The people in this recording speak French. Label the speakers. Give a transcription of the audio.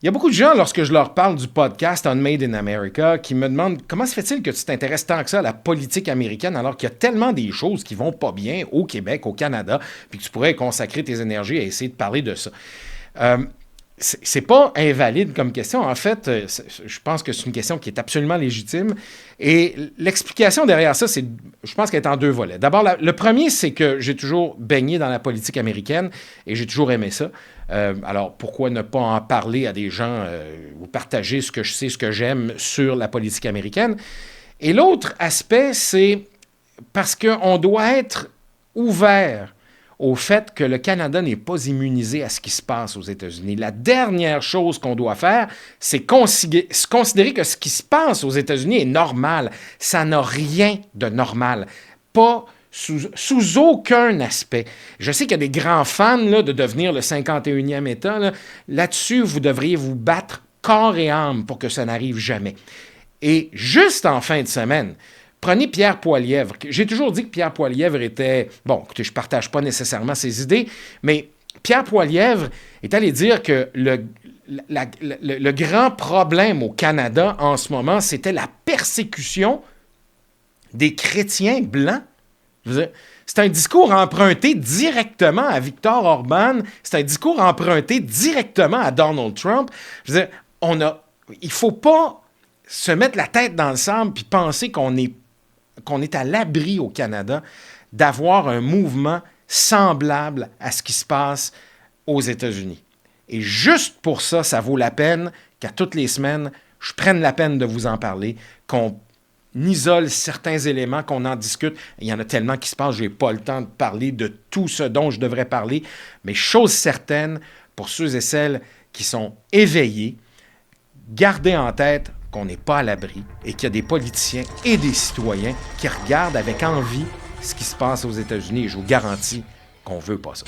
Speaker 1: Il y a beaucoup de gens, lorsque je leur parle du podcast On Made in America, qui me demandent comment se fait-il que tu t'intéresses tant que ça à la politique américaine alors qu'il y a tellement des choses qui vont pas bien au Québec, au Canada, puis que tu pourrais consacrer tes énergies à essayer de parler de ça. Euh, c'est pas invalide comme question. En fait, je pense que c'est une question qui est absolument légitime. Et l'explication derrière ça, je pense qu'elle est en deux volets. D'abord, le premier, c'est que j'ai toujours baigné dans la politique américaine et j'ai toujours aimé ça. Alors, pourquoi ne pas en parler à des gens ou partager ce que je sais, ce que j'aime sur la politique américaine? Et l'autre aspect, c'est parce qu'on doit être ouvert au fait que le Canada n'est pas immunisé à ce qui se passe aux États-Unis. La dernière chose qu'on doit faire, c'est considérer que ce qui se passe aux États-Unis est normal. Ça n'a rien de normal. Pas sous aucun aspect. Je sais qu'il y a des grands fans là, de devenir le 51e État. Là-dessus, vous devriez vous battre corps et âme pour que ça n'arrive jamais. Et juste en fin de semaine, prenez Pierre Poilievre. J'ai toujours dit que Pierre Poilievre était... Bon, écoutez, je ne partage pas nécessairement ses idées, mais Pierre Poilievre est allé dire que le grand problème au Canada en ce moment, c'était la persécution des chrétiens blancs. C'est un discours emprunté directement à Viktor Orban. C'est un discours emprunté directement à Donald Trump. Je veux dire, il ne faut pas se mettre la tête dans le sable puis penser qu'on est à l'abri au Canada d'avoir un mouvement semblable à ce qui se passe aux États-Unis. Et juste pour ça, ça vaut la peine qu'à toutes les semaines, je prenne la peine de vous en parler, qu'on isole certains éléments, qu'on en discute. Il y en a tellement qui se passent, je n'ai pas le temps de parler de tout ce dont je devrais parler, mais chose certaine, pour ceux et celles qui sont éveillés, gardez en tête qu'on n'est pas à l'abri et qu'il y a des politiciens et des citoyens qui regardent avec envie ce qui se passe aux États-Unis et je vous garantis qu'on ne veut pas ça.